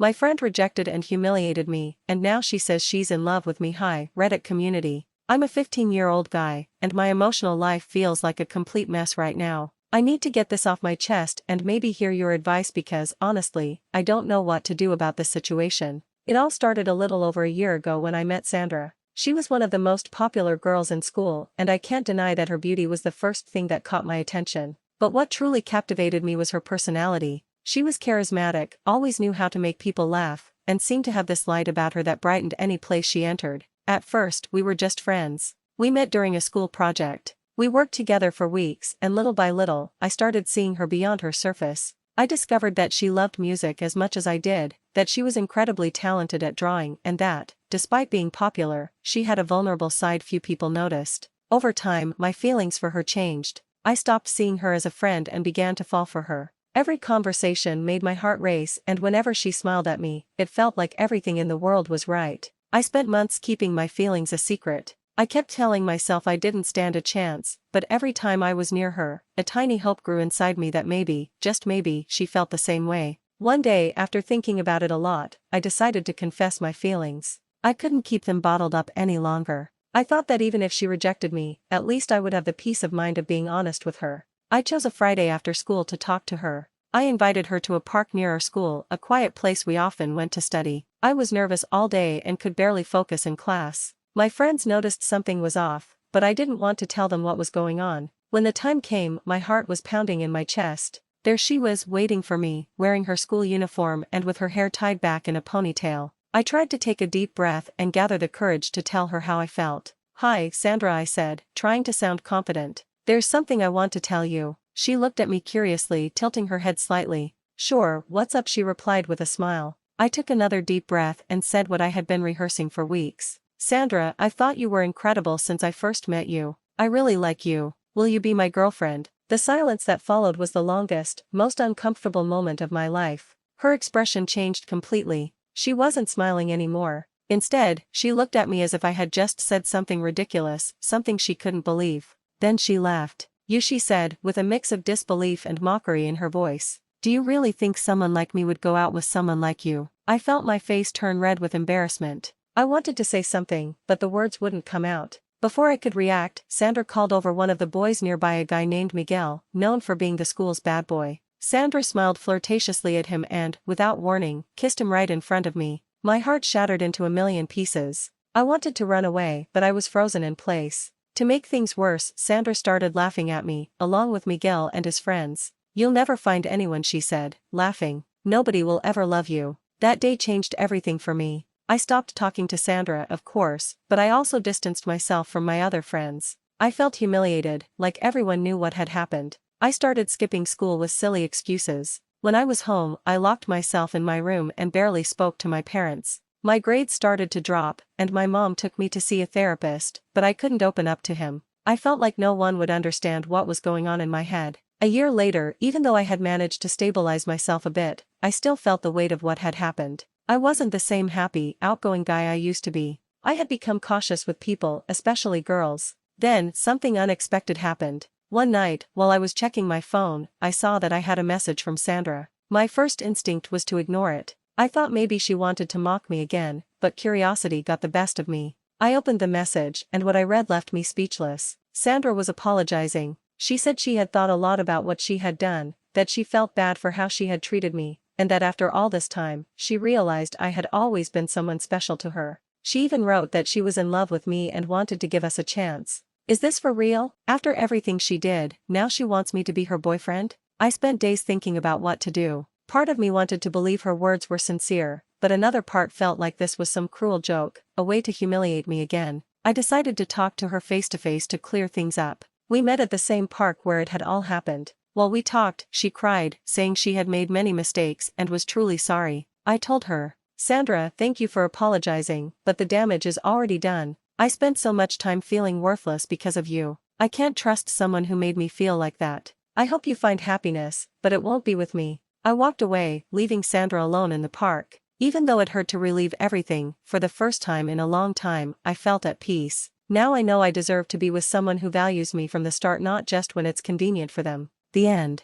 My friend rejected and humiliated me, and now she says she's in love with me. Hi, Reddit community. I'm a 15-year-old guy, and my emotional life feels like a complete mess right now. I need to get this off my chest and maybe hear your advice because, honestly, I don't know what to do about this situation. It all started a little over a year ago when I met Sandra. She was one of the most popular girls in school, and I can't deny that her beauty was the first thing that caught my attention. But what truly captivated me was her personality. She was charismatic, always knew how to make people laugh, and seemed to have this light about her that brightened any place she entered. At first, we were just friends. We met during a school project. We worked together for weeks, and little by little, I started seeing her beyond her surface. I discovered that she loved music as much as I did, that she was incredibly talented at drawing, and that, despite being popular, she had a vulnerable side few people noticed. Over time, my feelings for her changed. I stopped seeing her as a friend and began to fall for her. Every conversation made my heart race, and whenever she smiled at me, it felt like everything in the world was right. I spent months keeping my feelings a secret. I kept telling myself I didn't stand a chance, but every time I was near her, a tiny hope grew inside me that maybe, just maybe, she felt the same way. One day, after thinking about it a lot, I decided to confess my feelings. I couldn't keep them bottled up any longer. I thought that even if she rejected me, at least I would have the peace of mind of being honest with her. I chose a Friday after school to talk to her. I invited her to a park near our school, a quiet place we often went to study. I was nervous all day and could barely focus in class. My friends noticed something was off, but I didn't want to tell them what was going on. When the time came, my heart was pounding in my chest. There she was, waiting for me, wearing her school uniform and with her hair tied back in a ponytail. I tried to take a deep breath and gather the courage to tell her how I felt. "Hi, Sandra," I said, trying to sound confident. "There's something I want to tell you." She looked at me curiously, tilting her head slightly. "Sure, what's up?" she replied with a smile. I took another deep breath and said what I had been rehearsing for weeks. "Sandra, I thought you were incredible since I first met you. I really like you. Will you be my girlfriend?" The silence that followed was the longest, most uncomfortable moment of my life. Her expression changed completely. She wasn't smiling anymore. Instead, she looked at me as if I had just said something ridiculous, something she couldn't believe. Then she laughed. "You," she said, with a mix of disbelief and mockery in her voice. "Do you really think someone like me would go out with someone like you?" I felt my face turn red with embarrassment. I wanted to say something, but the words wouldn't come out. Before I could react, Sandra called over one of the boys nearby, a guy named Miguel, known for being the school's bad boy. Sandra smiled flirtatiously at him and, without warning, kissed him right in front of me. My heart shattered into a million pieces. I wanted to run away, but I was frozen in place. To make things worse, Sandra started laughing at me, along with Miguel and his friends. "You'll never find anyone," she said, laughing. "Nobody will ever love you." That day changed everything for me. I stopped talking to Sandra, of course, but I also distanced myself from my other friends. I felt humiliated, like everyone knew what had happened. I started skipping school with silly excuses. When I was home, I locked myself in my room and barely spoke to my parents. My grades started to drop, and my mom took me to see a therapist, but I couldn't open up to him. I felt like no one would understand what was going on in my head. A year later, even though I had managed to stabilize myself a bit, I still felt the weight of what had happened. I wasn't the same happy, outgoing guy I used to be. I had become cautious with people, especially girls. Then, something unexpected happened. One night, while I was checking my phone, I saw that I had a message from Sandra. My first instinct was to ignore it. I thought maybe she wanted to mock me again, but curiosity got the best of me. I opened the message, and what I read left me speechless. Sandra was apologizing. She said she had thought a lot about what she had done, that she felt bad for how she had treated me, and that after all this time, she realized I had always been someone special to her. She even wrote that she was in love with me and wanted to give us a chance. Is this for real? After everything she did, now she wants me to be her boyfriend? I spent days thinking about what to do. Part of me wanted to believe her words were sincere, but another part felt like this was some cruel joke, a way to humiliate me again. I decided to talk to her face to face to clear things up. We met at the same park where it had all happened. While we talked, she cried, saying she had made many mistakes and was truly sorry. I told her, "Sandra, thank you for apologizing, but the damage is already done. I spent so much time feeling worthless because of you. I can't trust someone who made me feel like that. I hope you find happiness, but it won't be with me." I walked away, leaving Sandra alone in the park. Even though it hurt to relieve everything, for the first time in a long time, I felt at peace. Now I know I deserve to be with someone who values me from the start, not just when it's convenient for them. The end.